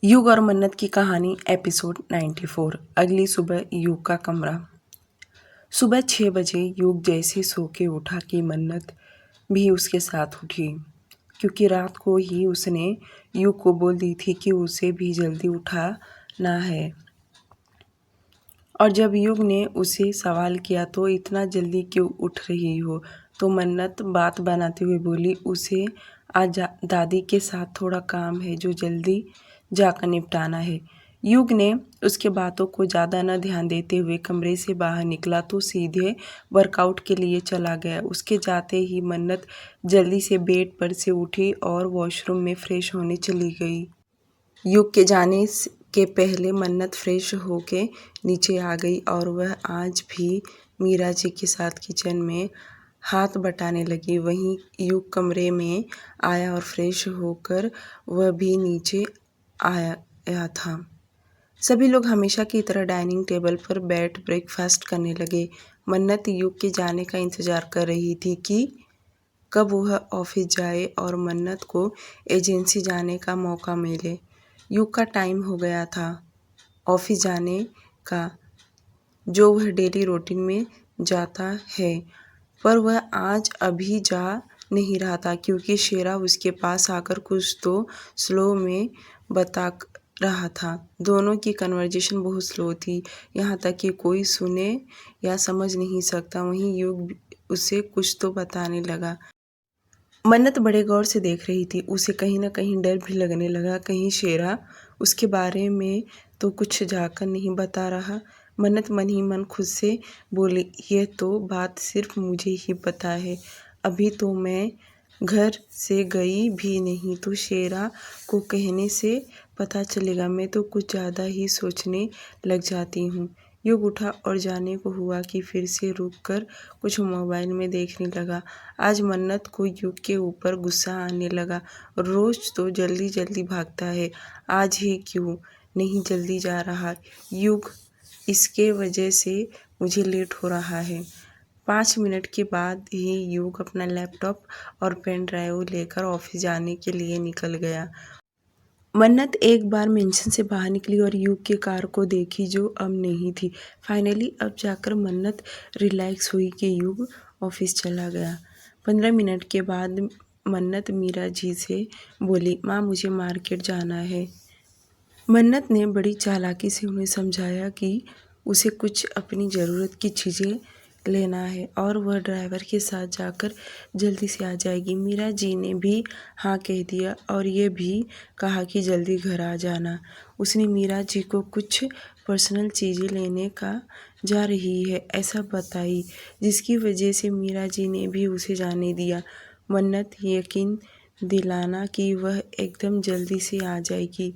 युग और मन्नत की कहानी एपिसोड 94। अगली सुबह युग का कमरा। सुबह 6 बजे युग जैसे सो के उठा कि मन्नत भी उसके साथ उठी, क्योंकि रात को ही उसने युग को बोल दी थी कि उसे भी जल्दी उठाना है। और जब युग ने उसे सवाल किया तो इतना जल्दी क्यों उठ रही हो, तो मन्नत बात बनाते हुए बोली, उसे आज दादी के साथ थोड़ा काम है जो जल्दी जाकर निपटाना है। युग ने उसके बातों को ज़्यादा न ध्यान देते हुए कमरे से बाहर निकला तो सीधे वर्कआउट के लिए चला गया। उसके जाते ही मन्नत जल्दी से बेड पर से उठी और वॉशरूम में फ्रेश होने चली गई। युग के जाने के पहले मन्नत फ्रेश होके नीचे आ गई और वह आज भी मीरा जी के साथ किचन में हाथ बटाने लगी। वहीं युग कमरे में आया और फ्रेश होकर वह भी नीचे आया था। सभी लोग हमेशा की तरह डाइनिंग टेबल पर बैठ ब्रेकफास्ट करने लगे। मन्नत युग के जाने का इंतज़ार कर रही थी कि कब वह ऑफिस जाए और मन्नत को एजेंसी जाने का मौका मिले। युग का टाइम हो गया था ऑफिस जाने का, जो वह डेली रूटीन में जाता है, पर वह आज अभी जा नहीं रहा था क्योंकि शेरा उसके पास आकर कुछ तो स्लो में बता रहा था। दोनों की कन्वर्जेशन बहुत स्लो थी, यहाँ तक कि कोई सुने या समझ नहीं सकता। वहीं युग उसे कुछ तो बताने लगा। मन्नत बड़े गौर से देख रही थी। उसे कहीं न कहीं डर भी लगने लगा, कहीं शेरा उसके बारे में तो कुछ जाकर नहीं बता रहा। मन्नत मन ही मन खुद से बोली, यह तो बात सिर्फ मुझे ही पता है, अभी तो मैं घर से गई भी नहीं, तो शेरा को कहने से पता चलेगा। मैं तो कुछ ज़्यादा ही सोचने लग जाती हूँ। युग उठा और जाने को हुआ कि फिर से रुक कर कुछ मोबाइल में देखने लगा। आज मन्नत को युग के ऊपर गुस्सा आने लगा। रोज़ तो जल्दी जल्दी भागता है, आज ही क्यों नहीं जल्दी जा रहा। युग, इसके वजह से मुझे लेट हो रहा है। 5 मिनट के बाद ही युग अपना लैपटॉप और पेन ड्राइव लेकर ऑफिस जाने के लिए निकल गया। मन्नत एक बार मेंशन से बाहर निकली और युग की कार को देखी जो अब नहीं थी। फाइनली अब जाकर मन्नत रिलैक्स हुई कि युग ऑफिस चला गया। 15 मिनट के बाद मन्नत मीरा जी से बोली, माँ मुझे मार्केट जाना है। मन्नत ने बड़ी चालाकी से उन्हें समझाया कि उसे कुछ अपनी ज़रूरत की चीज़ें लेना है और वह ड्राइवर के साथ जाकर जल्दी से आ जाएगी। मीरा जी ने भी हाँ कह दिया और ये भी कहा कि जल्दी घर आ जाना। उसने मीरा जी को कुछ पर्सनल चीज़ें लेने का जा रही है ऐसा बताई, जिसकी वजह से मीरा जी ने भी उसे जाने दिया। मन्नत यकीन दिलाना कि वह एकदम जल्दी से आ जाएगी।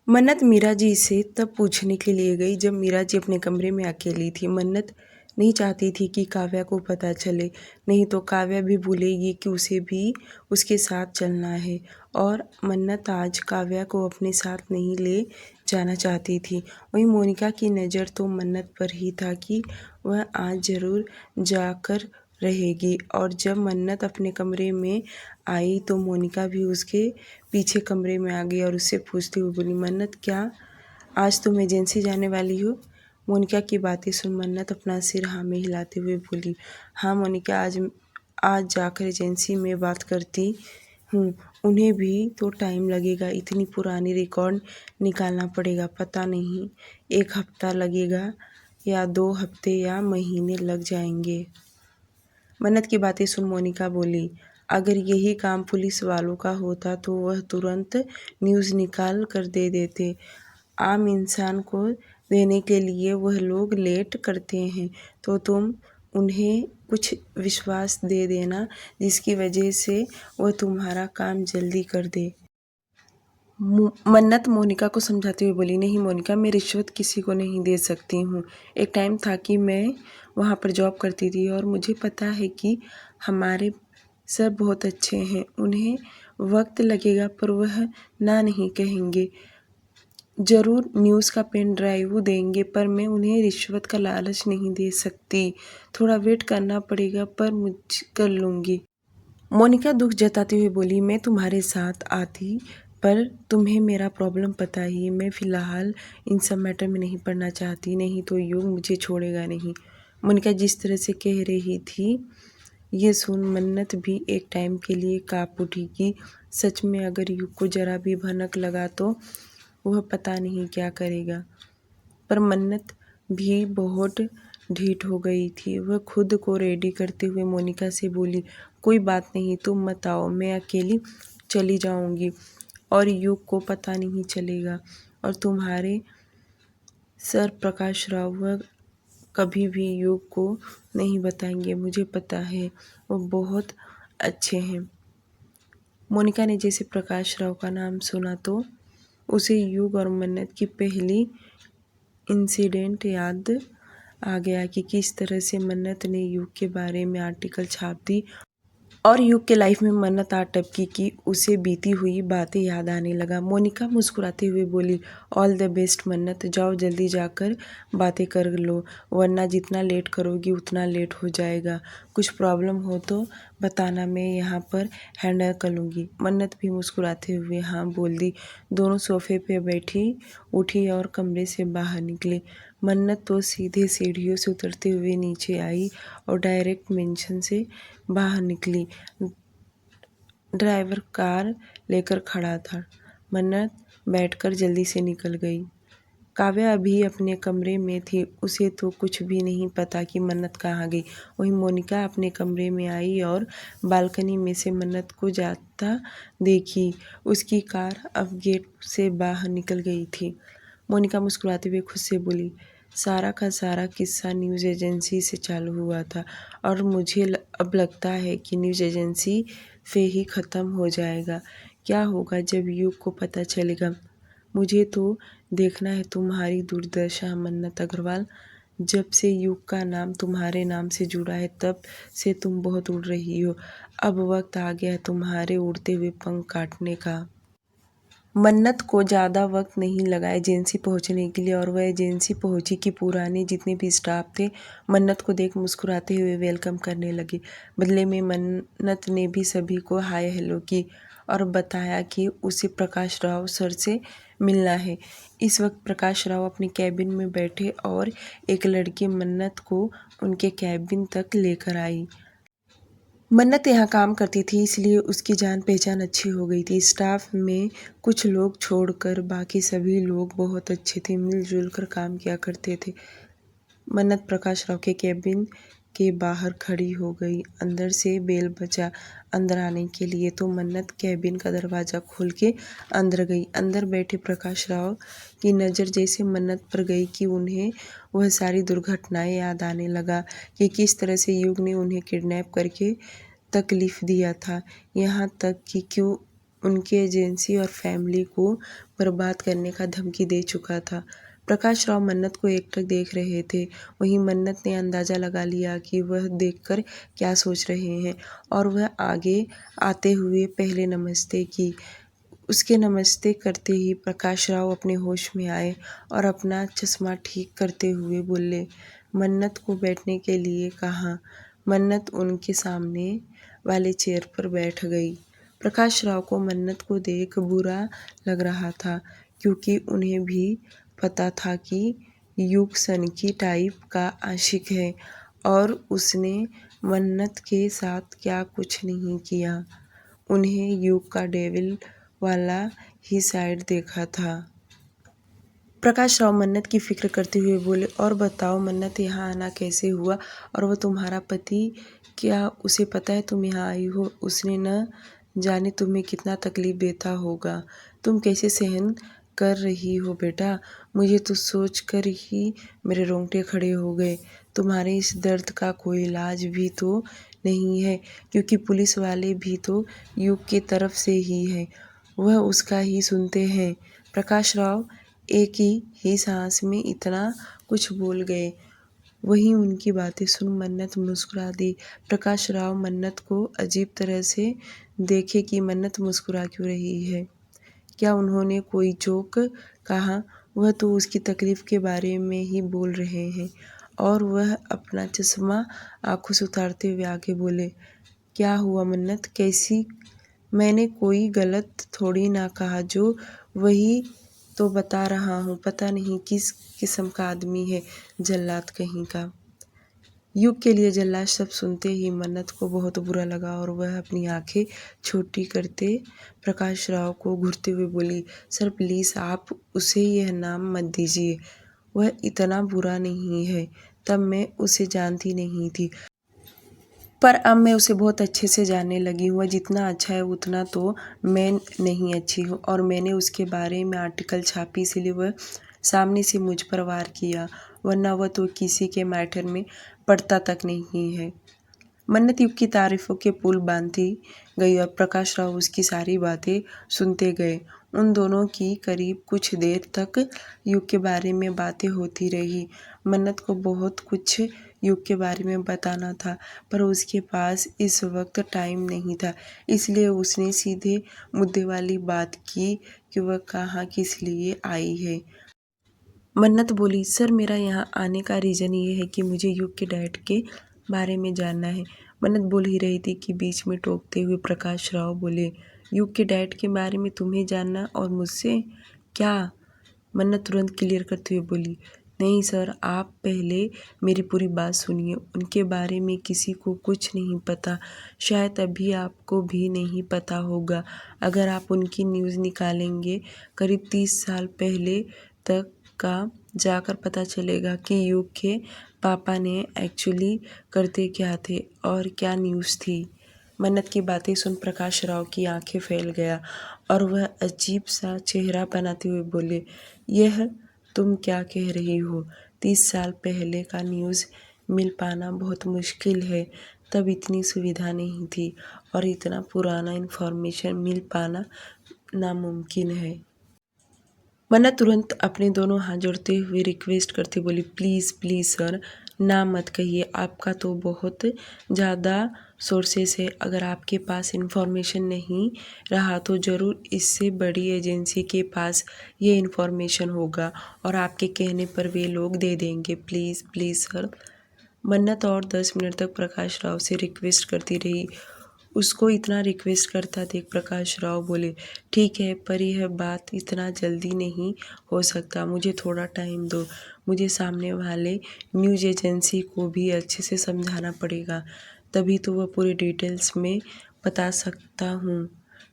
मन्नत मीरा जी से तब पूछने के लिए गई जब मीरा जी अपने कमरे में अकेली थी। मन्नत नहीं चाहती थी कि काव्या को पता चले, नहीं तो काव्या भी भूलेगी कि उसे भी उसके साथ चलना है। और मन्नत आज काव्या को अपने साथ नहीं ले जाना चाहती थी। वहीं मोनिका की नज़र तो मन्नत पर ही था कि वह आज ज़रूर जाकर रहेगी। और जब मन्नत अपने कमरे में आई तो मोनिका भी उसके पीछे कमरे में आ गई और उससे पूछते हुए बोली, मन्नत क्या आज तुम एजेंसी जाने वाली हो? मोनिका की बातें सुन मन्नत अपना सिर हाँ में हिलाते हुए बोली, हाँ मोनिका, आज जाकर एजेंसी में बात करती हूँ। उन्हें भी तो टाइम लगेगा, इतनी पुरानी रिकॉर्ड निकालना पड़ेगा। पता नहीं 1 हफ्ता लगेगा या 2 हफ्ते या महीने लग जाएंगे। मन्नत की बातें सुन मोनिका बोली, अगर यही काम पुलिस वालों का होता तो वह तुरंत न्यूज़ निकाल कर दे देते। आम इंसान को देने के लिए वह लोग लेट करते हैं, तो तुम उन्हें कुछ विश्वास दे देना जिसकी वजह से वह तुम्हारा काम जल्दी कर दे। मन्नत मोनिका को समझाते हुए बोली, नहीं मोनिका, मैं रिश्वत किसी को नहीं दे सकती हूँ। एक टाइम था कि मैं वहाँ पर जॉब करती थी और मुझे पता है कि हमारे सर बहुत अच्छे हैं, उन्हें वक्त लगेगा पर वह ना नहीं कहेंगे। ज़रूर न्यूज़ का पेन ड्राइव देंगे, पर मैं उन्हें रिश्वत का लालच नहीं दे सकती। थोड़ा वेट करना पड़ेगा पर मुझ कर लूँगी। मोनिका दुख जताते हुए बोली, मैं तुम्हारे साथ आती पर तुम्हें मेरा प्रॉब्लम पता ही है। मैं फ़िलहाल इन सब मैटर में नहीं पड़ना चाहती, नहीं तो युग मुझे छोड़ेगा नहीं। मोनिका जिस तरह से कह रही थी ये सुन मन्नत भी एक टाइम के लिए काँप उठी कि सच में अगर युग को ज़रा भी भनक लगा तो वह पता नहीं क्या करेगा। पर मन्नत भी बहुत ढीठ हो गई थी। वह खुद को रेडी करते हुए मोनिका से बोली, कोई बात नहीं, तुम मत आओ, मैं अकेली चली जाऊंगी और युग को पता नहीं चलेगा। और तुम्हारे सर प्रकाश राव वह कभी भी युग को नहीं बताएंगे, मुझे पता है, वो बहुत अच्छे हैं। मोनिका ने जैसे प्रकाश राव का नाम सुना तो उसे युग और मन्नत की पहली इंसिडेंट याद आ गया कि किस तरह से मन्नत ने युग के बारे में आर्टिकल छाप दी और युग के लाइफ में मन्नत आ टपकी की उसे बीती हुई बातें याद आने लगा। मोनिका मुस्कुराते हुए बोली, ऑल द बेस्ट मन्नत, जाओ जल्दी जाकर बातें कर लो, वरना जितना लेट करोगी उतना लेट हो जाएगा। कुछ प्रॉब्लम हो तो बताना, मैं यहाँ पर हैंडल कर लूँगी। मन्नत भी मुस्कुराते हुए हाँ बोल दी। दोनों सोफे पे बैठी उठी और कमरे से बाहर निकली। मन्नत तो सीधे सीढ़ियों से उतरते हुए नीचे आई और डायरेक्ट मेंशन से बाहर निकली। ड्राइवर कार लेकर खड़ा था। मन्नत बैठकर जल्दी से निकल गई। काव्या अभी अपने कमरे में थी, उसे तो कुछ भी नहीं पता कि मन्नत कहाँ गई। वहीं मोनिका अपने कमरे में आई और बालकनी में से मन्नत को जाता देखी। उसकी कार अब गेट से बाहर निकल गई थी। मोनिका मुस्कुराते हुए खुद से बोली, सारा का सारा किस्सा न्यूज़ एजेंसी से चालू हुआ था और मुझे अब लगता है कि न्यूज़ एजेंसी पे ही ख़त्म हो जाएगा। क्या होगा जब युग को पता चलेगा? मुझे तो देखना है तुम्हारी दुर्दशा मन्नत अग्रवाल। जब से युग का नाम तुम्हारे नाम से जुड़ा है तब से तुम बहुत उड़ रही हो। अब वक्त आ गया है तुम्हारे उड़ते हुए पंख काटने का। मन्नत को ज़्यादा वक्त नहीं लगा एजेंसी पहुंचने के लिए और वह एजेंसी पहुंची कि पुराने जितने भी स्टाफ थे मन्नत को देख मुस्कुराते हुए वेलकम करने लगे। बदले में मन्नत ने भी सभी को हाय हेलो की और बताया कि उसे प्रकाश राव सर से मिलना है। इस वक्त प्रकाश राव अपने कैबिन में बैठे और एक लड़की मन्नत को उनके कैबिन तक लेकर आई। मन्नत यहाँ काम करती थी इसलिए उसकी जान पहचान अच्छी हो गई थी। स्टाफ में कुछ लोग छोड़कर बाकी सभी लोग बहुत अच्छे थे, मिलजुल कर काम किया करते थे। मन्नत प्रकाश राव के कैबिन के बाहर खड़ी हो गई। अंदर से बेल बजा अंदर आने के लिए तो मन्नत कैबिन का दरवाज़ा खोल के अंदर गई। अंदर बैठे प्रकाश राव की नज़र जैसे मन्नत पर गई कि उन्हें वह सारी दुर्घटनाएं याद आने लगा कि किस तरह से युग ने उन्हें किडनैप करके तकलीफ़ दिया था, यहाँ तक कि क्यों उनके एजेंसी और फैमिली को बर्बाद करने का धमकी दे चुका था। प्रकाश राव मन्नत को एकटक देख रहे थे। वहीं मन्नत ने अंदाज़ा लगा लिया कि वह देखकर क्या सोच रहे हैं और वह आगे आते हुए पहले नमस्ते की। उसके नमस्ते करते ही प्रकाश राव अपने होश में आए और अपना चश्मा ठीक करते हुए बोले, मन्नत को बैठने के लिए कहा। मन्नत उनके सामने वाले चेयर पर बैठ गई। प्रकाश राव को मन्नत को देख बुरा लग रहा था क्योंकि उन्हें भी पता था कि युग सनकी टाइप का आशिक है और उसने मन्नत के साथ क्या कुछ नहीं किया। उन्हें युग का डेविल वाला ही साइड देखा था। प्रकाश राव मन्नत की फिक्र करते हुए बोले, और बताओ मन्नत, यहाँ आना कैसे हुआ? और वह तुम्हारा पति, क्या उसे पता है तुम यहाँ आई हो? उसने न जाने तुम्हें कितना तकलीफ देता होगा। तुम कैसे सहन कर रही हो बेटा? मुझे तो सोच कर ही मेरे रोंगटे खड़े हो गए। तुम्हारे इस दर्द का कोई इलाज भी तो नहीं है क्योंकि पुलिस वाले भी तो युग की तरफ से ही है, वह उसका ही सुनते हैं। प्रकाश राव एक ही सांस में इतना कुछ बोल गए। वहीं उनकी बातें सुन मन्नत मुस्कुरा दी। प्रकाश राव मन्नत को अजीब तरह से देखे कि मन्नत मुस्कुरा क्यों रही है। क्या उन्होंने कोई जोक कहा? वह तो उसकी तकलीफ के बारे में ही बोल रहे हैं। और वह अपना चश्मा आंखों से उतारते हुए आगे बोले, क्या हुआ मन्नत, कैसी मैंने कोई गलत थोड़ी ना कहा, जो वही तो बता रहा हूँ। पता नहीं किस किस्म का आदमी है, जल्लाद कहीं का। युग के लिए जल्लाद शब्द सुनते ही मन्नत को बहुत बुरा लगा और वह अपनी आंखें छोटी करते प्रकाश राव को घूरते हुए बोली, सर प्लीज़ आप उसे यह नाम मत दीजिए, वह इतना बुरा नहीं है। तब मैं उसे जानती नहीं थी, पर अब मैं उसे बहुत अच्छे से जानने लगी हूँ। वह जितना अच्छा है उतना तो मैं नहीं अच्छी हूँ, और मैंने उसके बारे में आर्टिकल छापी, इसलिए वह सामने से मुझ पर वार किया, वरना वह तो किसी के मैटर में पड़ता तक नहीं है। मन्नत युग की तारीफों के पुल बांधती गई और प्रकाश राव उसकी सारी बातें सुनते गए। उन दोनों की करीब कुछ देर तक युग के बारे में बातें होती रही। मन्नत को बहुत कुछ युग के बारे में बताना था, पर उसके पास इस वक्त टाइम नहीं था, इसलिए उसने सीधे मुद्दे वाली बात की कि वह कहाँ किस लिए आई है। मन्नत बोली, सर मेरा यहाँ आने का रीज़न ये है कि मुझे युग के डैड के बारे में जानना है। मन्नत बोल ही रही थी कि बीच में टोकते हुए प्रकाश राव बोले, युग के डैड के बारे में तुम्हें जानना और मुझसे क्या? मन्नत तुरंत क्लियर करते हुए बोली, नहीं सर, आप पहले मेरी पूरी बात सुनिए। उनके बारे में किसी को कुछ नहीं पता, शायद अभी आपको भी नहीं पता होगा। अगर आप उनकी न्यूज़ निकालेंगे करीब 30 साल पहले तक का, जाकर पता चलेगा कि युग के पापा ने एक्चुअली करते क्या थे और क्या न्यूज़ थी। मन्नत की बातें सुन प्रकाश राव की आंखें फैल गया और वह अजीब सा चेहरा बनाते हुए बोले, यह तुम क्या कह रही हो? 30 साल पहले का न्यूज़ मिल पाना बहुत मुश्किल है, तब इतनी सुविधा नहीं थी और इतना पुराना इन्फॉर्मेशन मिल पाना नामुमकिन है। मन्नत तुरंत अपने दोनों हाथ जोड़ते हुए रिक्वेस्ट करती बोली, प्लीज़ प्लीज़ सर, ना मत कहिए, आपका तो बहुत ज़्यादा सोर्सेस है। अगर आपके पास इन्फॉर्मेशन नहीं रहा तो ज़रूर इससे बड़ी एजेंसी के पास ये इन्फॉर्मेशन होगा और आपके कहने पर वे लोग दे देंगे। Please please sir. मन्नत और 10 मिनट तक प्रकाश राव से रिक्वेस्ट करती रही। उसको इतना रिक्वेस्ट करता देख प्रकाश राव बोले, ठीक है, पर यह बात इतना जल्दी नहीं हो सकता, मुझे थोड़ा टाइम दो। मुझे सामने वाले न्यूज़ एजेंसी को भी अच्छे से समझाना पड़ेगा, तभी तो वह पूरी डिटेल्स में बता सकता हूँ।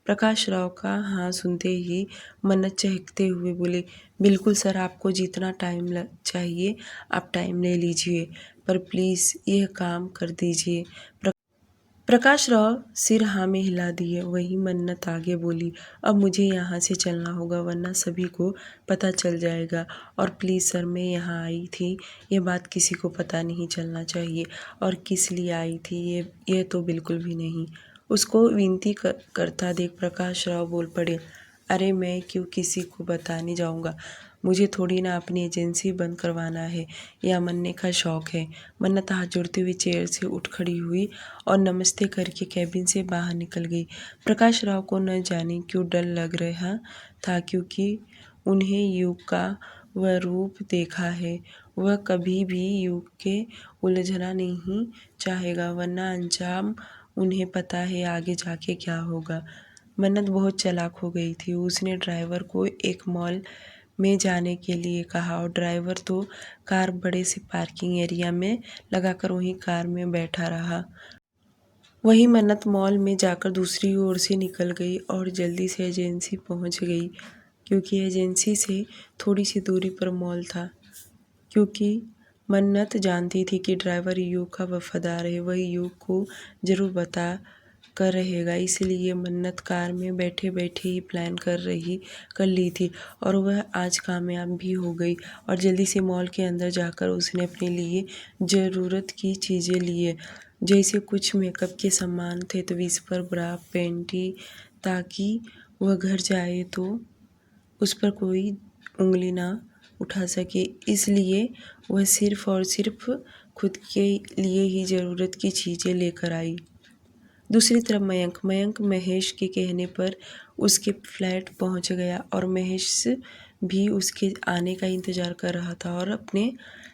प्रकाश राव का हाँ सुनते ही मन्नत चहकते हुए बोले, बिल्कुल सर, आपको जितना टाइम चाहिए आप टाइम ले लीजिए, पर प्लीज़ यह काम कर दीजिए। प्रकाश राव सिर हाँ में हिला दिए। वही मन्नत आगे बोली, अब मुझे यहाँ से चलना होगा, वरना सभी को पता चल जाएगा, और प्लीज़ सर, मैं यहाँ आई थी, ये बात किसी को पता नहीं चलना चाहिए, और किस लिए आई थी ये तो बिल्कुल भी नहीं। उसको विनती करता देख प्रकाश राव बोल पड़े, अरे मैं क्यों किसी को बताने जाऊँगा, मुझे थोड़ी ना अपनी एजेंसी बंद करवाना है, या मन्ने का शौक़ है। मन्नत हाथ जोड़ते हुए चेयर से उठ खड़ी हुई और नमस्ते करके कैबिन से बाहर निकल गई। प्रकाश राव को न जाने क्यों डर लग रहा था, क्योंकि उन्हें युग का वह रूप देखा है। वह कभी भी युग के उलझना नहीं चाहेगा, वरना अंजाम उन्हें पता है आगे जाके क्या होगा। मन्नत बहुत चालाक हो गई थी। उसने ड्राइवर को एक मॉल में जाने के लिए कहा और ड्राइवर तो कार बड़े से पार्किंग एरिया में लगाकर वहीं कार में बैठा रहा। वहीं मन्नत मॉल में जाकर दूसरी ओर से निकल गई और जल्दी से एजेंसी पहुंच गई, क्योंकि एजेंसी से थोड़ी सी दूरी पर मॉल था। क्योंकि मन्नत जानती थी कि ड्राइवर युग का वफादार है, वह युग को ज़रूर बता कर रहेगा, इसलिए मन्नत कार में बैठे बैठे ही प्लान कर ली थी, और वह आज कामयाब भी हो गई। और जल्दी से मॉल के अंदर जाकर उसने अपने लिए ज़रूरत की चीज़ें लिए, जैसे कुछ मेकअप के सामान थे, तो विस्पर, ब्रा, पैंटी, ताकि वह घर जाए तो उस पर कोई उंगली ना उठा सके, इसलिए वह सिर्फ़ और सिर्फ खुद के लिए ही ज़रूरत की चीज़ें लेकर आई। दूसरी तरफ मयंक महेश के कहने पर उसके फ्लैट पहुंच गया, और महेश भी उसके आने का इंतज़ार कर रहा था, और अपने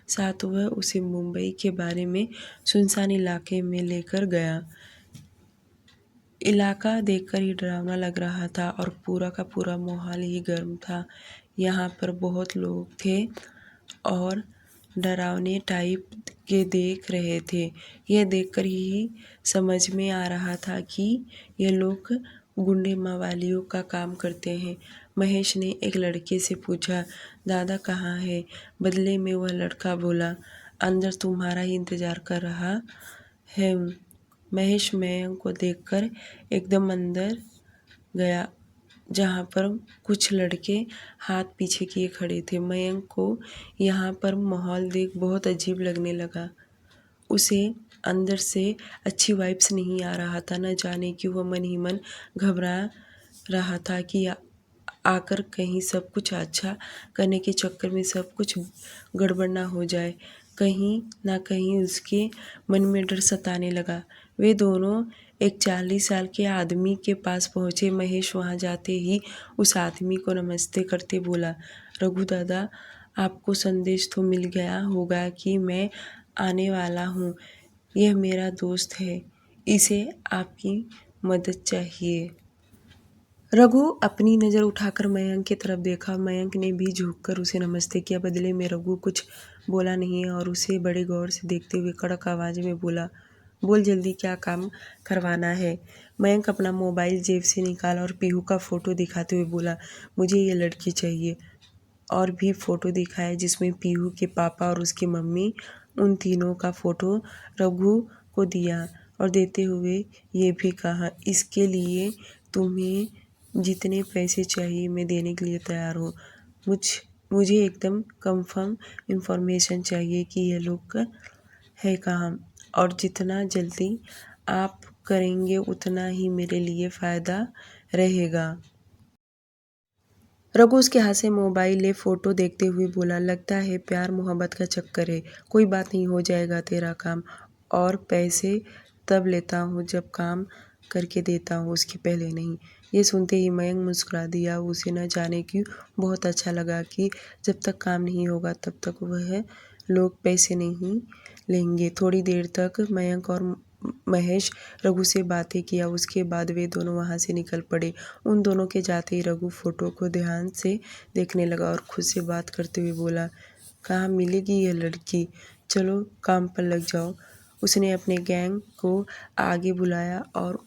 साथ वह उसे मुंबई के बारे में सुनसान इलाके में लेकर गया। इलाका देखकर ही डरावना लग रहा था और पूरा का पूरा माहौल ही गर्म था। यहाँ पर बहुत लोग थे और डरावने टाइप के देख रहे थे। यह देखकर ही समझ में आ रहा था कि ये लोग गुंडे मवालियों का काम करते हैं। महेश ने एक लड़के से पूछा, दादा कहाँ है? बदले में वह लड़का बोला, अंदर तुम्हारा ही इंतजार कर रहा है। महेश मयंक को देखकर एकदम अंदर गया, जहाँ पर कुछ लड़के हाथ पीछे किए खड़े थे। मयंक को यहाँ पर माहौल देख बहुत अजीब लगने लगा। उसे अंदर से अच्छी वाइब्स नहीं आ रहा था। न जाने क्यों वह मन ही मन घबरा रहा था कि आकर कहीं सब कुछ अच्छा करने के चक्कर में सब कुछ गड़बड़ ना हो जाए। कहीं ना कहीं उसके मन में डर सताने लगा। वे दोनों एक 40 साल के आदमी के पास पहुँचे। महेश वहाँ जाते ही उस आदमी को नमस्ते करते बोला, रघु दादा, आपको संदेश तो मिल गया होगा कि मैं आने वाला हूँ। यह मेरा दोस्त है, इसे आपकी मदद चाहिए। रघु अपनी नज़र उठाकर मयंक की तरफ देखा। मयंक ने भी झुककर उसे नमस्ते किया। बदले में रघु कुछ बोला नहीं और उसे बड़े गौर से देखते हुए कड़क आवाज़ में बोला, बोल जल्दी, क्या काम करवाना है? मयंक अपना मोबाइल जेब से निकाला और पीहू का फ़ोटो दिखाते हुए बोला, मुझे ये लड़की चाहिए। और भी फ़ोटो दिखाया जिसमें पीहू के पापा और उसकी मम्मी, उन तीनों का फ़ोटो रघु को दिया और देते हुए ये भी कहा, इसके लिए तुम्हें जितने पैसे चाहिए मैं देने के लिए तैयार हूँ। मुझे एकदम कंफर्म इन्फॉर्मेशन चाहिए कि ये लोग है कहाँ, और जितना जल्दी आप करेंगे उतना ही मेरे लिए फ़ायदा रहेगा। रघु उसके हाथ से मोबाइल ले फ़ोटो देखते हुए बोला, लगता है प्यार मोहब्बत का चक्कर है। कोई बात नहीं, हो जाएगा तेरा काम, और पैसे तब लेता हूँ जब काम करके देता हूँ, उसके पहले नहीं। ये सुनते ही मयंक मुस्कुरा दिया। उसे न जाने क्यों बहुत अच्छा लगा कि जब तक काम नहीं होगा तब तक वह लोग पैसे नहीं लेंगे। थोड़ी देर तक मयंक और महेश रघु से बातें किया। उसके बाद वे दोनों वहाँ से निकल पड़े। उन दोनों के जाते ही रघु फ़ोटो को ध्यान से देखने लगा और खुद से बात करते हुए बोला, कहाँ मिलेगी यह लड़की? चलो काम पर लग जाओ। उसने अपने गैंग को आगे बुलाया और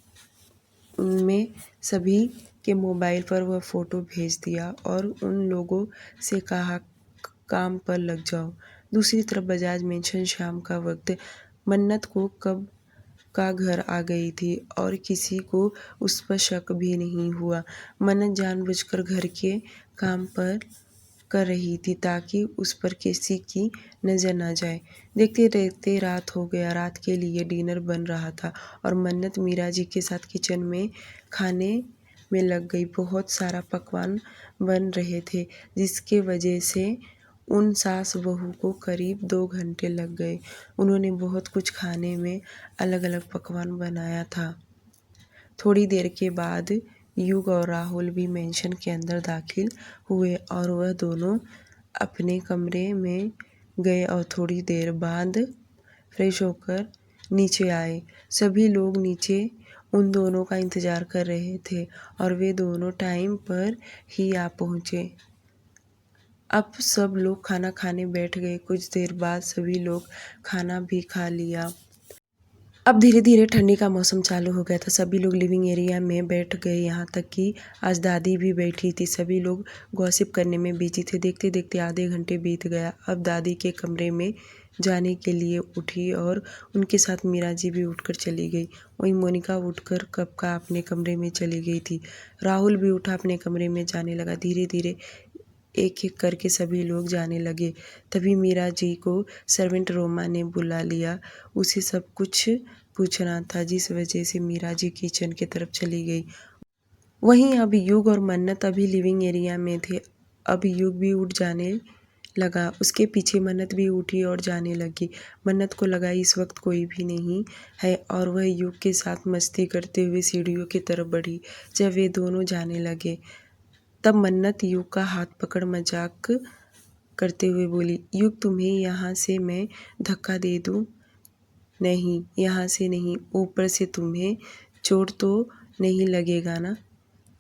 उनमें सभी के मोबाइल पर वह फ़ोटो भेज दिया और उन लोगों से कहा, काम पर लग जाओ। दूसरी तरफ बजाज मेंशन शाम का वक्त। मन्नत को कब का घर आ गई थी और किसी को उस पर शक भी नहीं हुआ। मन्नत जानबूझकर घर के काम पर कर रही थी ताकि उस पर किसी की नज़र ना जाए। देखते देखते रात हो गया। रात के लिए डिनर बन रहा था और मन्नत मीरा जी के साथ किचन में खाने में लग गई। बहुत सारा पकवान बन रहे थे जिसके वजह से उन सास बहू को करीब 2 घंटे लग गए। उन्होंने बहुत कुछ खाने में अलग अलग पकवान बनाया था। थोड़ी देर के बाद युग और राहुल भी मेंशन के अंदर दाखिल हुए और वह दोनों अपने कमरे में गए और थोड़ी देर बाद फ्रेश होकर नीचे आए। सभी लोग नीचे उन दोनों का इंतज़ार कर रहे थे और वे दोनों टाइम पर ही आ पहुँचे। अब सब लोग खाना खाने बैठ गए। कुछ देर बाद सभी लोग खाना भी खा लिया। अब धीरे धीरे ठंडी का मौसम चालू हो गया था। सभी लोग लिविंग एरिया में बैठ गए, यहाँ तक कि आज दादी भी बैठी थी। सभी लोग गॉसिप करने में बिजी थे। देखते देखते आधे घंटे बीत गया। अब दादी के कमरे में जाने के लिए उठी और उनके साथ मीरा जी भी उठकर चली गई। वहीं मोनिका उठकर कब का अपने कमरे में चली गई थी। राहुल भी उठा अपने कमरे में जाने लगा। धीरे धीरे एक एक करके सभी लोग जाने लगे। तभी मीरा जी को सर्वेंट रोमा ने बुला लिया। उसे सब कुछ पूछना था जिस वजह से मीरा जी किचन की तरफ चली गई। वहीं अब युग और मन्नत अभी लिविंग एरिया में थे। अब युग भी उठ जाने लगा। उसके पीछे मन्नत भी उठी और जाने लगी। मन्नत को लगा इस वक्त कोई भी नहीं है और वह युग के साथ मस्ती करते हुए सीढ़ियों की तरफ बढ़ी। जब वे दोनों जाने लगे तब मन्नत युग का हाथ पकड़ मजाक करते हुए बोली, युग तुम्हें यहाँ से मैं धक्का दे दूँ? नहीं, यहाँ से नहीं, ऊपर से तुम्हें चोट तो नहीं लगेगा ना।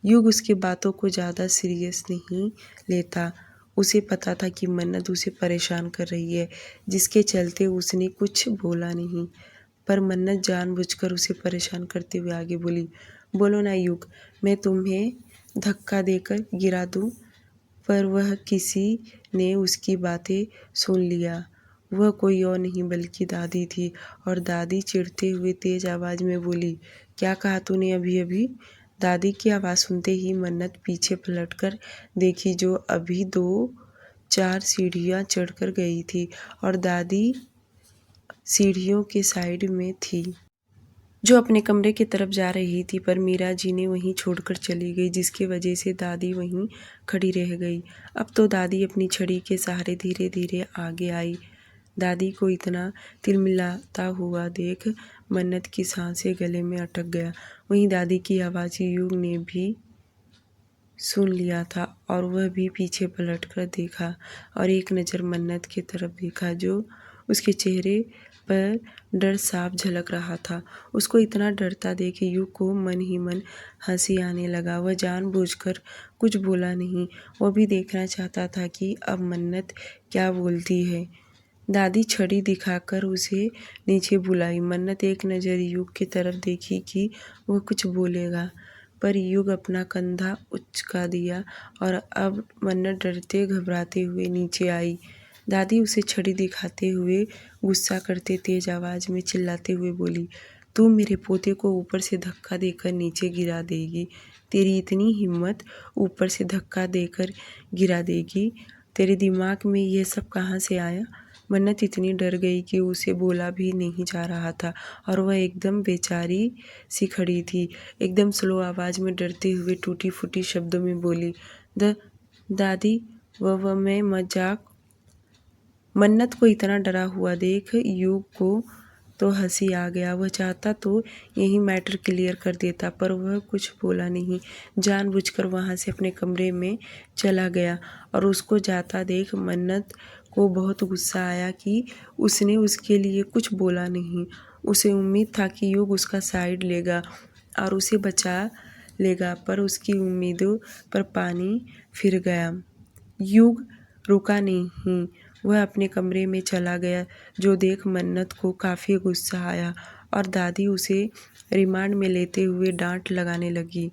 युग उसके बातों को ज़्यादा सीरियस नहीं लेता। उसे पता था कि मन्नत उसे परेशान कर रही है, जिसके चलते उसने कुछ बोला नहीं। पर मन्नत जानबूझकर उसे परेशान करते हुए आगे बोली, बोलो ना युग, मैं तुम्हें धक्का देकर गिरा दूँ। पर वह किसी ने उसकी बातें सुन लिया। वह कोई और नहीं बल्कि दादी थी, और दादी चिढ़ते हुए तेज आवाज़ में बोली, क्या कहा तूने अभी अभी? दादी की आवाज़ सुनते ही मन्नत पीछे पलटकर देखी, जो अभी 2-4 सीढ़ियाँ चढ़कर गई थी और दादी सीढ़ियों के साइड में थी, जो अपने कमरे की तरफ जा रही थी। पर मीरा जी ने वहीं छोड़कर चली गई, जिसकी वजह से दादी वहीं खड़ी रह गई। अब तो दादी अपनी छड़ी के सहारे धीरे धीरे आगे आई। दादी को इतना तिलमिलाता हुआ देख मन्नत की सांसें गले में अटक गया। वहीं दादी की आवाज़ युग ने भी सुन लिया था, और वह भी पीछे पलटकर देखा और एक नज़र मन्नत की तरफ देखा, जो उसके चेहरे पर डर साफ झलक रहा था। उसको इतना डरता देख युग को मन ही मन हंसी आने लगा। वह जानबूझकर कुछ बोला नहीं। वह भी देखना चाहता था कि अब मन्नत क्या बोलती है। दादी छड़ी दिखाकर उसे नीचे बुलाई। मन्नत एक नज़र युग की तरफ देखी कि वह कुछ बोलेगा, पर युग अपना कंधा उचका दिया और अब मन्नत डरते घबराते हुए नीचे आई। दादी उसे छड़ी दिखाते हुए गुस्सा करते तेज आवाज़ में चिल्लाते हुए बोली, तू मेरे पोते को ऊपर से धक्का देकर नीचे गिरा देगी? तेरी इतनी हिम्मत, ऊपर से धक्का देकर गिरा देगी? तेरे दिमाग में ये सब कहाँ से आया? मन्नत इतनी डर गई कि उसे बोला भी नहीं जा रहा था, और वह एकदम बेचारी सी खड़ी थी। एकदम स्लो आवाज़ में डरते हुए टूटी फूटी शब्दों में बोली, दादी, वह मैं मजाक। मन्नत को इतना डरा हुआ देख युग को तो हंसी आ गया। वह चाहता तो यही मैटर क्लियर कर देता, पर वह कुछ बोला नहीं। जानबूझकर वहाँ से अपने कमरे में चला गया, और उसको जाता देख मन्नत को बहुत गुस्सा आया कि उसने उसके लिए कुछ बोला नहीं। उसे उम्मीद था कि युग उसका साइड लेगा और उसे बचा लेगा, पर उसकी उम्मीदों पर पानी फिर गया। युग रुका नहीं। वह अपने कमरे में चला गया, जो देख मन्नत को काफ़ी गुस्सा आया, और दादी उसे रिमांड में लेते हुए डांट लगाने लगी।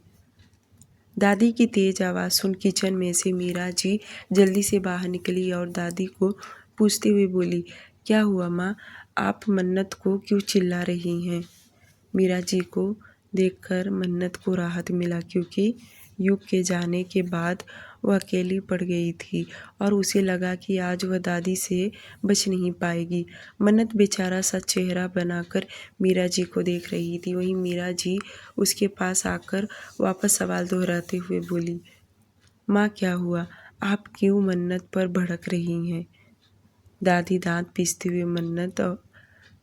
दादी की तेज आवाज़ सुन किचन में से मीरा जी जल्दी से बाहर निकली और दादी को पूछते हुए बोली, क्या हुआ माँ, आप मन्नत को क्यों चिल्ला रही हैं? मीरा जी को देखकर मन्नत को राहत मिला, क्योंकि युग के जाने के बाद वह अकेली पड़ गई थी और उसे लगा कि आज वह दादी से बच नहीं पाएगी। मन्नत बेचारा सा चेहरा बनाकर मीरा जी को देख रही थी। वहीं मीरा जी उसके पास आकर वापस सवाल दोहराते हुए बोली, माँ क्या हुआ, आप क्यों मन्नत पर भड़क रही हैं? दादी दांत पीसते हुए मन्नत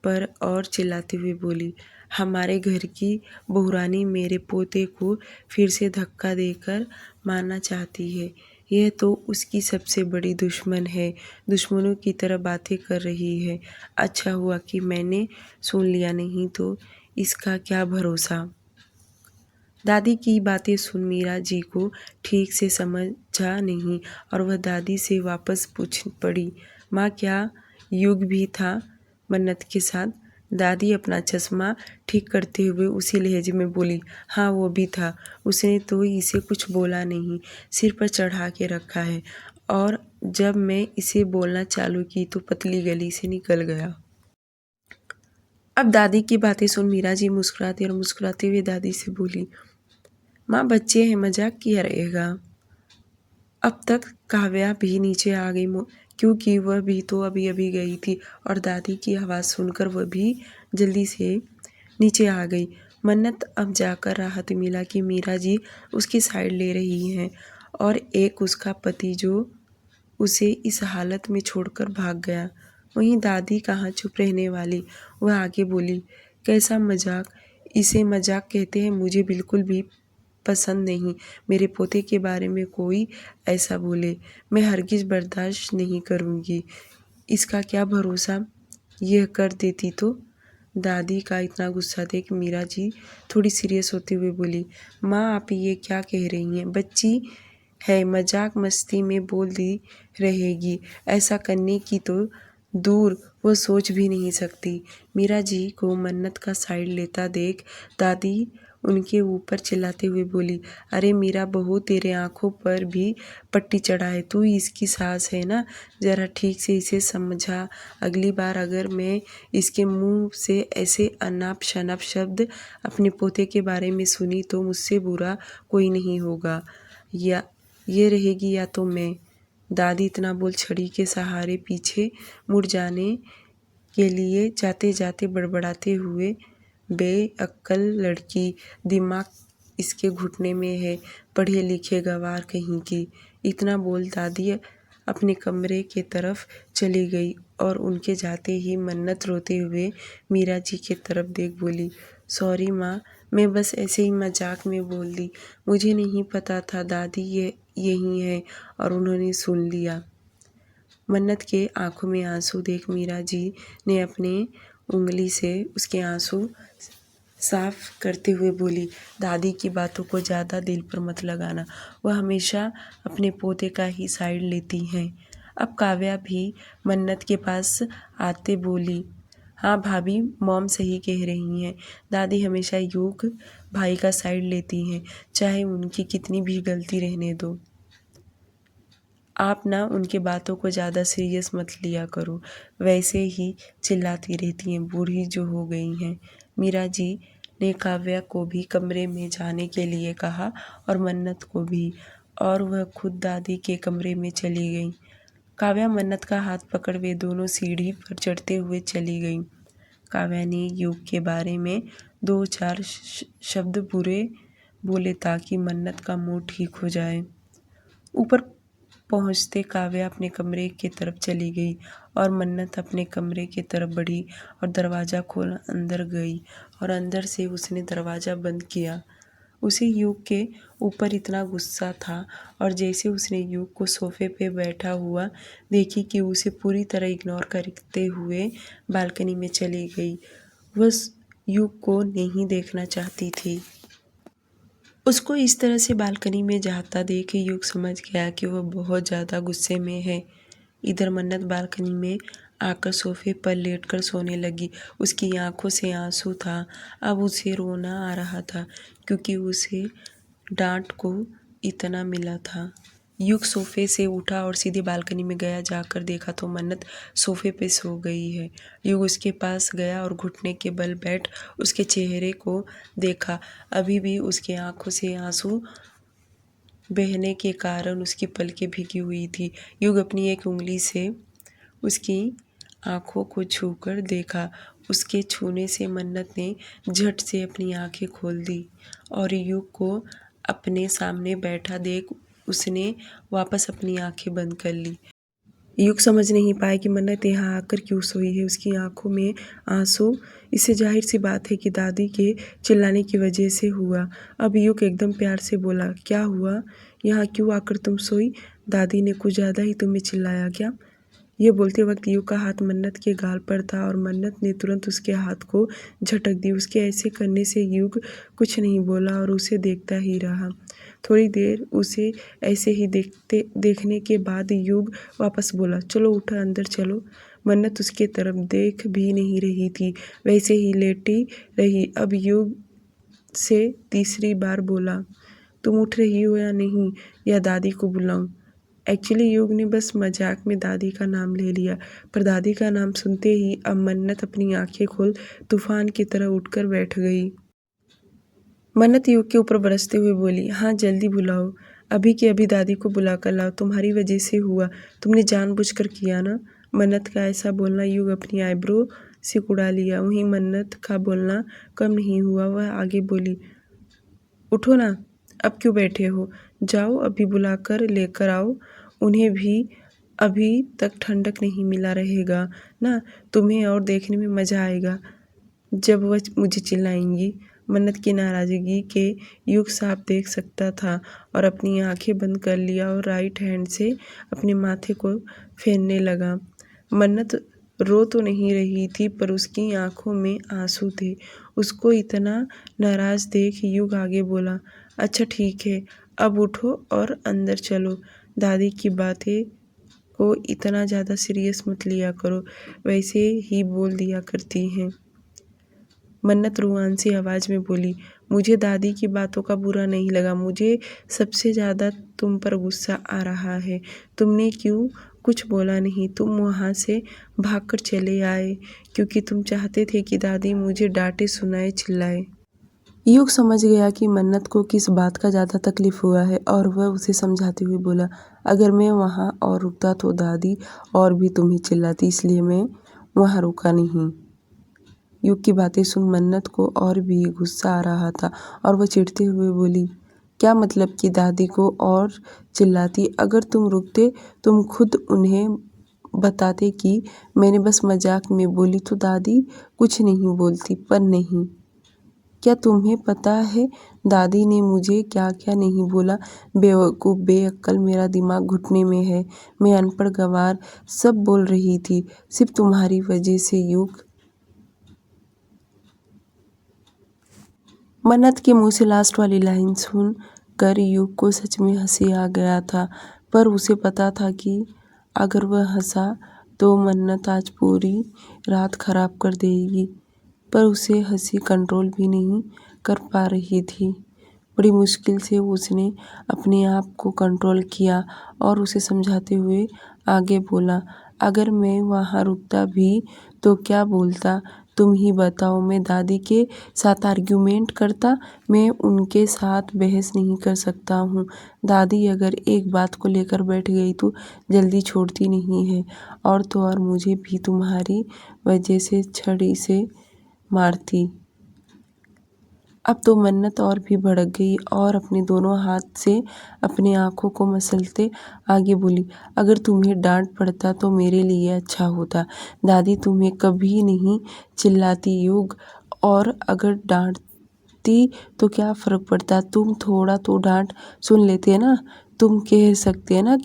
पर और चिल्लाते हुए बोली, हमारे घर की बहुरानी मेरे पोते को फिर से धक्का देकर मारना चाहती है। यह तो उसकी सबसे बड़ी दुश्मन है। दुश्मनों की तरह बातें कर रही है। अच्छा हुआ कि मैंने सुन लिया, नहीं तो इसका क्या भरोसा। दादी की बातें सुन मीरा जी को ठीक से समझा नहीं, और वह दादी से वापस पूछ पड़ी, माँ क्या युग भी था मन्नत के साथ? दादी अपना चश्मा ठीक करते हुए उसी लहजे में बोली, हाँ वो भी था। उसने तो इसे कुछ बोला नहीं, सिर पर चढ़ा के रखा है, और जब मैं इसे बोलना चालू की तो पतली गली से निकल गया। अब दादी की बातें सुन मीरा जी मुस्कुराते हुए दादी से बोली, माँ बच्चे हैं, मजाक किया रहेगा। अब तक काव्या भी नीचे आ गई, क्योंकि वह भी तो अभी अभी गई थी, और दादी की आवाज़ सुनकर वह भी जल्दी से नीचे आ गई। मन्नत अब जाकर राहत मिला कि मीरा जी उसकी साइड ले रही हैं, और एक उसका पति जो उसे इस हालत में छोड़कर भाग गया। वहीं दादी कहाँ चुप रहने वाली, वह आगे बोली, कैसा मजाक, इसे मजाक कहते हैं? मुझे बिल्कुल भी पसंद नहीं मेरे पोते के बारे में कोई ऐसा बोले। मैं हरगिज़ बर्दाश्त नहीं करूँगी। इसका क्या भरोसा, यह कर देती तो? दादी का इतना गुस्सा देख मीरा जी थोड़ी सीरियस होते हुए बोली, माँ आप ये क्या कह रही हैं? बच्ची है, मजाक मस्ती में बोल दी रहेगी, ऐसा करने की तो दूर वो सोच भी नहीं सकती। मीरा जी को मन्नत का साइड लेता देख दादी उनके ऊपर चिल्लाते हुए बोली, अरे मीरा बहू, तेरे आंखों पर भी पट्टी चढ़ा है, तू इसकी सास है ना, जरा ठीक से इसे समझा। अगली बार अगर मैं इसके मुंह से ऐसे अनाप शनाप शब्द अपने पोते के बारे में सुनी तो मुझसे बुरा कोई नहीं होगा, या ये रहेगी या तो मैं। दादी इतना बोल छड़ी के सहारे पीछे मुड़ जाने के लिए जाते जाते बड़बड़ाते हुए, बेअक्ल लड़की, दिमाग इसके घुटने में है, पढ़े लिखे गंवार कहीं की। इतना बोल दादी अपने कमरे के तरफ चली गई और उनके जाते ही मन्नत रोते हुए मीरा जी के तरफ देख बोली, सॉरी माँ, मैं बस ऐसे ही मजाक में बोल दी, मुझे नहीं पता था दादी ये यही है और उन्होंने सुन लिया। मन्नत के आंखों में आंसू देख मीरा जी ने अपने उंगली से उसके आंसू साफ करते हुए बोली, दादी की बातों को ज़्यादा दिल पर मत लगाना, वह हमेशा अपने पोते का ही साइड लेती हैं। अब काव्या भी मन्नत के पास आते बोली, हाँ भाभी, मॉम सही कह रही हैं, दादी हमेशा युग भाई का साइड लेती हैं, चाहे उनकी कितनी भी गलती रहने दो। आप ना उनके बातों को ज़्यादा सीरियस मत लिया करो, वैसे ही चिल्लाती रहती हैं, बूढ़ी जो हो गई हैं। मीरा जी ने काव्या को भी कमरे में जाने के लिए कहा और मन्नत को भी, और वह खुद दादी के कमरे में चली गई। काव्या मन्नत का हाथ पकड़ वे दोनों सीढ़ी पर चढ़ते हुए चली गईं। काव्या ने युग के बारे में 2-4 शब्द बुरे बोले ताकि मन्नत का मूड ठीक हो जाए। ऊपर पहुंचते काव्या अपने कमरे की तरफ चली गई और मन्नत अपने कमरे की तरफ बढ़ी और दरवाज़ा खोल अंदर गई और अंदर से उसने दरवाज़ा बंद किया। उसे युग के ऊपर इतना गुस्सा था और जैसे उसने युग को सोफे पे बैठा हुआ देखी कि उसे पूरी तरह इग्नोर करते हुए बालकनी में चली गई। वह युग को नहीं देखना चाहती थी। उसको इस तरह से बालकनी में जाता देख युग समझ गया कि वह बहुत ज़्यादा गुस्से में है। इधर मन्नत बालकनी में आकर सोफे पर लेटकर सोने लगी। उसकी आंखों से आंसू था। अब उसे रोना आ रहा था क्योंकि उसे डांट को इतना मिला था। युग सोफे से उठा और सीधे बालकनी में गया। जाकर देखा तो मन्नत सोफे पे सो गई है। युग उसके पास गया और घुटने के बल बैठ उसके चेहरे को देखा। अभी भी उसके आंखों से आंसू बहने के कारण उसकी पलकें भीगी हुई थी। युग अपनी एक उंगली से उसकी आंखों को छूकर देखा। उसके छूने से मन्नत ने झट से अपनी आंखें खोल दी और युग को अपने सामने बैठा देख उसने वापस अपनी आंखें बंद कर ली। युग समझ नहीं पाया कि मन्नत यहाँ आकर क्यों सोई है। उसकी आंखों में आंसू, इससे जाहिर सी बात है कि दादी के चिल्लाने की वजह से हुआ। अब युग एकदम प्यार से बोला, क्या हुआ, यहाँ क्यों आकर तुम सोई? दादी ने कुछ ज़्यादा ही तुम्हें चिल्लाया क्या? ये बोलते वक्त युग का हाथ मन्नत के गाल पर था और मन्नत ने तुरंत उसके हाथ को झटक दी। उसके ऐसे करने से युग कुछ नहीं बोला और उसे देखता ही रहा। थोड़ी देर उसे ऐसे ही देखने के बाद युग वापस बोला, चलो उठो, अंदर चलो। मन्नत उसके तरफ देख भी नहीं रही थी, वैसे ही लेटी रही। अब युग से तीसरी बार बोला, तुम उठ रही हो या नहीं, या दादी को बुलाऊं? एक्चुअली युग ने बस मजाक में दादी का नाम ले लिया, पर दादी का नाम सुनते ही अब मन्नत अपनी आंखें खोल तूफान की तरह उठकर बैठ गई। मन्नत युग के ऊपर बरसते हुए बोली, हाँ जल्दी बुलाओ, अभी के अभी दादी को बुला कर लाओ, तुम्हारी वजह से हुआ, तुमने जानबूझकर किया ना। मन्नत का ऐसा बोलना युग अपनी आईब्रो से उड़ा लिया। वहीं मन्नत का बोलना कम नहीं हुआ, वह आगे बोली, उठो ना, अब क्यों बैठे हो, जाओ अभी बुलाकर लेकर आओ उन्हें भी, अभी तक ठंडक नहीं मिला रहेगा ना तुम्हें, और देखने में मज़ा आएगा जब वह मुझे चिल्लाएंगी। मन्नत की नाराज़गी के युग साफ देख सकता था और अपनी आंखें बंद कर लिया और राइट हैंड से अपने माथे को फेरने लगा। मन्नत रो तो नहीं रही थी पर उसकी आंखों में आंसू थे। उसको इतना नाराज देख युग आगे बोला, अच्छा ठीक है, अब उठो और अंदर चलो। दादी की बातें को इतना ज़्यादा सीरियस मत लिया करो, वैसे ही बोल दिया करती हैं। मन्नत रुआंसी आवाज़ में बोली, मुझे दादी की बातों का बुरा नहीं लगा, मुझे सबसे ज़्यादा तुम पर गुस्सा आ रहा है। तुमने क्यों कुछ बोला नहीं? तुम वहाँ से भागकर चले आए क्योंकि तुम चाहते थे कि दादी मुझे डांटे, सुनाए, चिल्लाए। युग समझ गया कि मन्नत को किस बात का ज़्यादा तकलीफ हुआ है और वह उसे समझाते हुए बोला, अगर मैं वहाँ और रुकता तो दादी और भी तुम्हें चिल्लाती, इसलिए मैं वहाँ रुका नहीं। युग की बातें सुन मन्नत को और भी गुस्सा आ रहा था और वह चिढ़ते हुए बोली, क्या मतलब कि दादी को और चिल्लाती? अगर तुम रुकते, तुम खुद उन्हें बताते कि मैंने बस मजाक में बोली तो दादी कुछ नहीं बोलती। पर नहीं, क्या तुम्हें पता है दादी ने मुझे क्या क्या नहीं बोला? बेवकूफ़, बेअक्ल, मेरा दिमाग घुटने में है, मैं अनपढ़, गंवार, सब बोल रही थी सिर्फ तुम्हारी वजह से। युग मन्नत के मुंह से लास्ट वाली लाइन सुन कर युग को सच में हंसी आ गया था, पर उसे पता था कि अगर वह हंसा तो मन्नत आज पूरी रात खराब कर देगी। पर उसे हंसी कंट्रोल भी नहीं कर पा रही थी। बड़ी मुश्किल से उसने अपने आप को कंट्रोल किया और उसे समझाते हुए आगे बोला, अगर मैं वहाँ रुकता भी तो क्या बोलता? तुम ही बताओ, मैं दादी के साथ आर्ग्यूमेंट करता? मैं उनके साथ बहस नहीं कर सकता हूँ। दादी अगर एक बात को लेकर बैठ गई तो जल्दी छोड़ती नहीं है, और तो और मुझे भी तुम्हारी वजह से छड़ी से मारती। अब तो मन्नत और भी भड़क गई और अपने दोनों हाथ से अपनी आंखों को मसलते आगे बोली, अगर तुम्हें डांट पड़ता तो मेरे लिए अच्छा होता। दादी तुम्हें कभी नहीं चिल्लाती युग, और अगर डांटती तो क्या फ़र्क पड़ता? तुम थोड़ा तो डांट सुन लेते ना। तुम कह सकते ना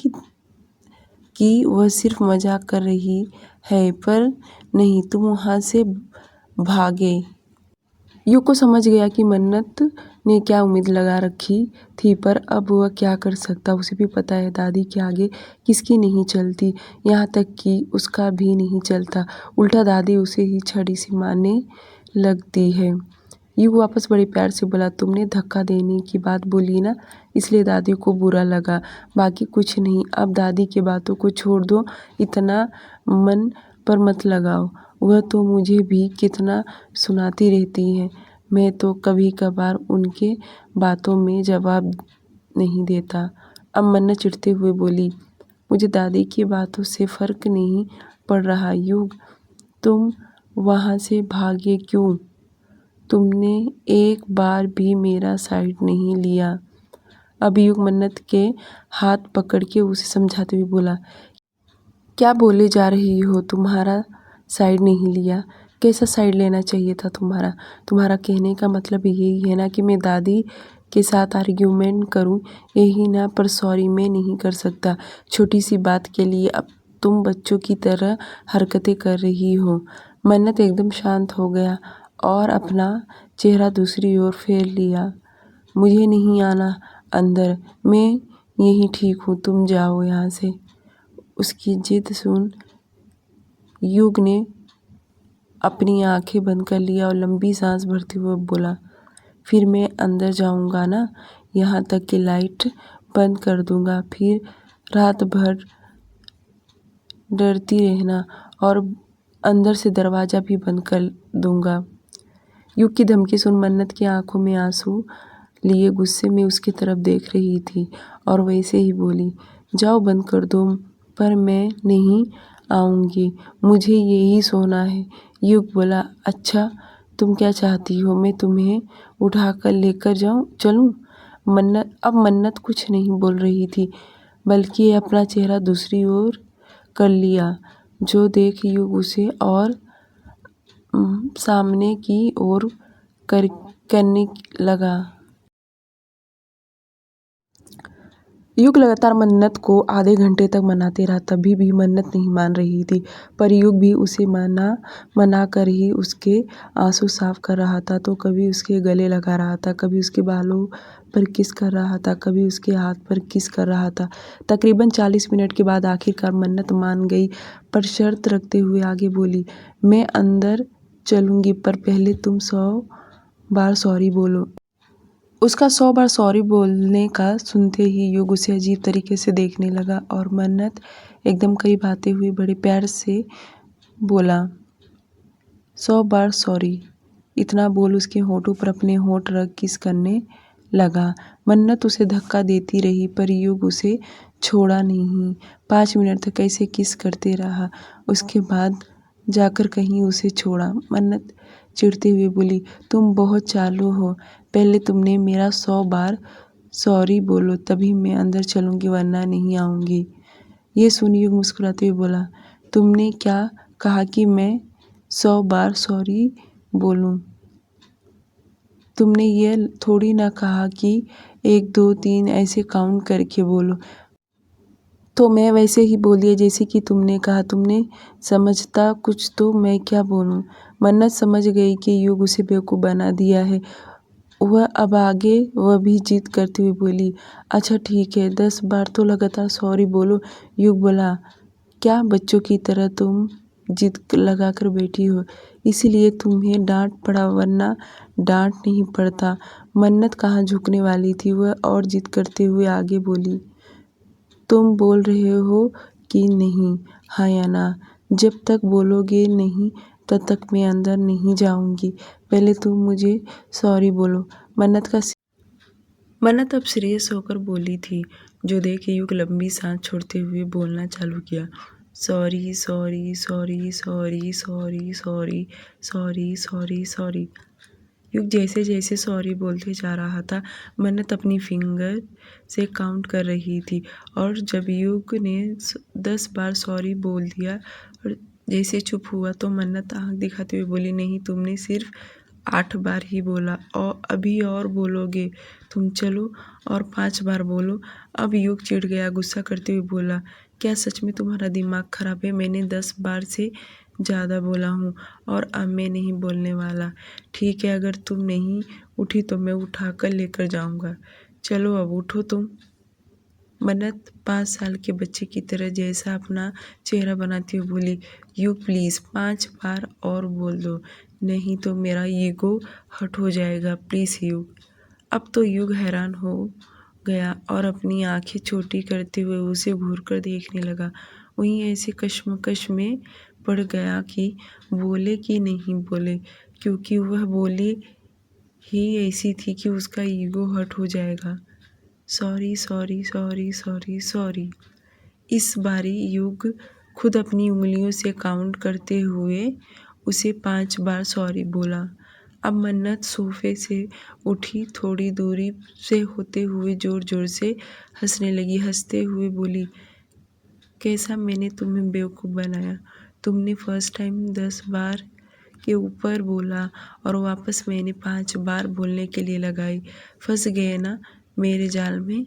कि वह सिर्फ मजाक कर रही है, पर नहीं, तुम वहाँ से भागे। युग को समझ गया कि मन्नत ने क्या उम्मीद लगा रखी थी, पर अब वह क्या कर सकता? उसे भी पता है दादी के आगे किसकी नहीं चलती, यहाँ तक कि उसका भी नहीं चलता। उल्टा दादी उसे ही छड़ी से मारने लगती है। युग वापस बड़े प्यार से बोला, तुमने धक्का देने की बात बोली ना, इसलिए दादी को बुरा लगा, बाकी कुछ नहीं। अब दादी की बातों को छोड़ दो, इतना मन पर मत लगाओ। वह तो मुझे भी कितना सुनाती रहती हैं, मैं तो कभी कभार उनके बातों में जवाब नहीं देता। अब मन्नत चिढ़ते हुए बोली, मुझे दादी की बातों से फ़र्क नहीं पड़ रहा। युग, तुम वहाँ से भागे क्यों? तुमने एक बार भी मेरा साइड नहीं लिया। अब युग मन्नत के हाथ पकड़ के उसे समझाते हुए बोला, क्या बोले जा रही हो? तुम्हारा साइड नहीं लिया? कैसा साइड लेना चाहिए था तुम्हारा? तुम्हारा कहने का मतलब यही है ना कि मैं दादी के साथ आर्ग्यूमेंट करूं? यही ना? पर सॉरी, मैं नहीं कर सकता। छोटी सी बात के लिए अब तुम बच्चों की तरह हरकतें कर रही हो। मन्नत एकदम शांत हो गया और अपना चेहरा दूसरी ओर फेर लिया। मुझे नहीं आना अंदर, मैं यहीं ठीक हूँ, तुम जाओ यहाँ से। उसकी जिद सुन युग ने अपनी आंखें बंद कर लिया और लंबी सांस भरते हुए बोला, फिर मैं अंदर जाऊंगा ना, यहाँ तक कि लाइट बंद कर दूंगा, फिर रात भर डरती रहना और अंदर से दरवाज़ा भी बंद कर दूंगा। युग की धमकी सुन मन्नत की आंखों में आंसू लिए गुस्से में उसकी तरफ देख रही थी और वैसे ही बोली, जाओ बंद कर दो, पर मैं नहीं आऊँगी, मुझे यही सोना है। युग बोला, अच्छा तुम क्या चाहती हो, मैं तुम्हें उठाकर लेकर चलूँ? मन्नत कुछ नहीं बोल रही थी, बल्कि अपना चेहरा दूसरी ओर कर लिया, जो देख युग उसे और सामने की ओर करने लगा। युग लगातार मन्नत को आधे घंटे तक मनाते रहा, तभी भी मन्नत नहीं मान रही थी। पर युग भी उसे मना कर ही उसके आंसू साफ कर रहा था। तो कभी उसके गले लगा रहा था, कभी उसके बालों पर किस कर रहा था, कभी उसके हाथ पर किस कर रहा था। तकरीबन 40 मिनट के बाद आखिरकार मन्नत मान गई, पर शर्त रखते हुए आगे बोली, मैं अंदर चलूंगी, पर पहले तुम 100 बार सॉरी बोलो। उसका 100 बार सॉरी बोलने का सुनते ही युग उसे अजीब तरीके से देखने लगा और मन्नत एकदम करीब आते हुए बड़े प्यार से बोला, 100 बार सॉरी। इतना बोल उसके होठों पर अपने होठ रख किस करने लगा। मन्नत उसे धक्का देती रही, पर युग उसे छोड़ा नहीं। 5 मिनट तक ऐसे किस करते रहा। उसके बाद जाकर कहीं उसे छोड़ा। मन्नत चिढ़ते हुए बोली, तुम बहुत चालू हो, पहले तुमने मेरा 100 बार सॉरी बोलो, तभी मैं अंदर चलूंगी, वरना नहीं आऊंगी। ये सुन युग मुस्कुराते हुए बोला, तुमने क्या कहा कि मैं 100 बार सॉरी बोलूं? तुमने ये थोड़ी ना कहा कि 1 2 3 ऐसे काउंट करके बोलो। तो मैं वैसे ही बोली है जैसे कि तुमने कहा। तुमने समझता कुछ तो मैं क्या बोलूं? मन्नत समझ गई कि युग उसे बेवकूफ़ बना दिया है। वह अब आगे वह भी जिद करते हुए बोली, अच्छा ठीक है, 10 बार तो लगातार सॉरी बोलो। युग बोला, क्या बच्चों की तरह तुम जिद लगाकर बैठी हो, इसीलिए तुम्हें डांट पड़ा, वरना डांट नहीं पड़ता। मन्नत कहाँ झुकने वाली थी, वह और जिद करते हुए आगे बोली, तुम बोल रहे हो कि नहीं, हाँ या ना? जब तक बोलोगे नहीं तब तक मैं अंदर नहीं जाऊंगी। पहले तुम मुझे सॉरी बोलो। मन्नत अब सीरियस होकर बोली थी, जो देख युग लंबी सांस छोड़ते हुए बोलना चालू किया, sorry sorry sorry sorry sorry sorry sorry sorry sorry. युग जैसे जैसे सॉरी बोलते जा रहा था, मन्नत अपनी फिंगर से काउंट कर रही थी, और जब युग ने 10 बार सॉरी बोल दिया और जैसे चुप हुआ, तो मन्नत आंख दिखाते हुए बोली, नहीं, तुमने सिर्फ 8 बार ही बोला, और अभी और बोलोगे तुम, चलो और 5 बार बोलो। अब युग चिढ़ गया, गुस्सा करते हुए बोला, क्या सच में तुम्हारा दिमाग खराब है? मैंने 10 बार से ज़्यादा बोला हूँ, और अब मैं नहीं बोलने वाला। ठीक है, अगर तुम नहीं उठी तो मैं उठाकर लेकर जाऊँगा। चलो अब उठो तुम। मन्नत 5 साल के बच्चे की तरह जैसा अपना चेहरा बनाती हुई बोली, यू प्लीज़ 5 बार और बोल दो, नहीं तो मेरा ईगो हर्ट हो जाएगा, प्लीज़ युग। अब तो युग हैरान हो गया और अपनी आंखें छोटी करते हुए उसे घूर कर देखने लगा। वहीं ऐसे कश्मकश में पड़ गया कि बोले कि नहीं बोले, क्योंकि वह बोली ही ऐसी थी कि उसका ईगो हर्ट हो जाएगा। Sorry sorry sorry sorry sorry. इस बारी युग खुद अपनी उंगलियों से काउंट करते हुए उसे 5 बार सॉरी बोला। अब मन्नत सोफे से उठी, थोड़ी दूरी से होते हुए जोर जोर से हंसने लगी। हंसते हुए बोली, कैसा मैंने तुम्हें बेवकूफ़ बनाया? तुमने फर्स्ट टाइम 10 बार के ऊपर बोला और वापस मैंने 5 बार बोलने के लिए लगाई। फंस गए ना मेरे जाल में?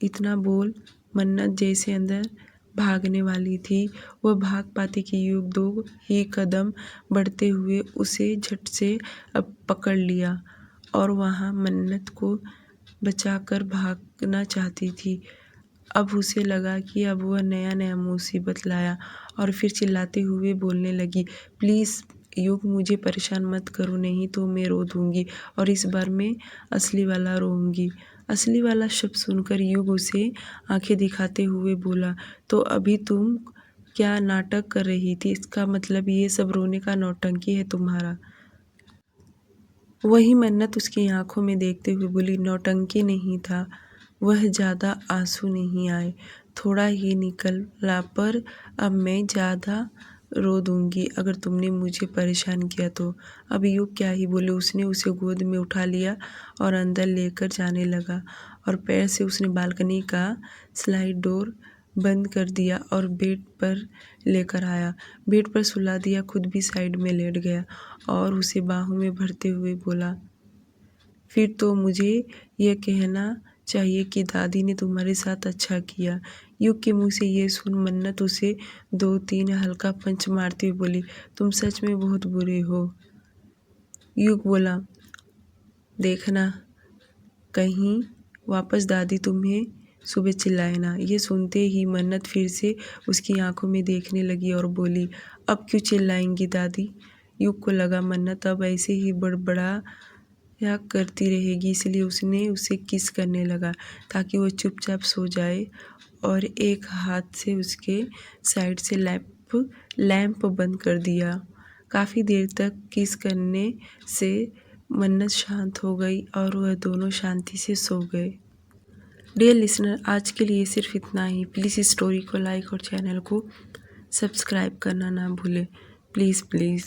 इतना बोल मन्नत जैसे अंदर भागने वाली थी, वह भाग पाती कि युग 2 ही कदम बढ़ते हुए उसे झट से अब पकड़ लिया और वहाँ मन्नत को बचाकर भागना चाहती थी। अब उसे लगा कि अब वह नया नया मुसीबत लाया और फिर चिल्लाते हुए बोलने लगी, प्लीज़ युग, मुझे परेशान मत करो, नहीं तो मैं रो दूँगी, और इस बार मैं असली वाला रोऊँगी। असली वाला शब्द सुनकर युग उसे आंखें दिखाते हुए बोला, तो अभी तुम क्या नाटक कर रही थी? इसका मतलब ये सब रोने का नौटंकी है तुम्हारा? वही मन्नत उसकी आंखों में देखते हुए बोली, नौटंकी नहीं था, वह ज़्यादा आंसू नहीं आए, थोड़ा ही निकला, पर अब मैं ज़्यादा रो दूँगी अगर तुमने मुझे परेशान किया तो। अब युग क्या ही बोले, उसने उसे गोद में उठा लिया और अंदर लेकर जाने लगा और पैर से उसने बालकनी का स्लाइड डोर बंद कर दिया और बेड पर लेकर आया, बेड पर सुला दिया, खुद भी साइड में लेट गया और उसे बाहों में भरते हुए बोला, फिर तो मुझे यह कहना चाहिए कि दादी ने तुम्हारे साथ अच्छा किया। युग के मुंह से ये सुन मन्नत उसे 2-3 हल्का पंच मारती हुई बोली, तुम सच में बहुत बुरे हो। युग बोला, देखना कहीं वापस दादी तुम्हें सुबह चिल्लाए ना। ये सुनते ही मन्नत फिर से उसकी आंखों में देखने लगी और बोली, अब क्यों चिल्लाएंगी दादी। युग को लगा मन्नत अब ऐसे ही बड़बड़ा या करती रहेगी, इसलिए उसने उसे किस करने लगा ताकि वो चुपचाप सो जाए और एक हाथ से उसके साइड से लैंप बंद कर दिया। काफ़ी देर तक किस करने से मन्नत शांत हो गई और वह दोनों शांति से सो गए। डियर लिसनर, आज के लिए सिर्फ इतना ही। प्लीज़ इस स्टोरी को लाइक और चैनल को सब्सक्राइब करना ना भूलें। Please please.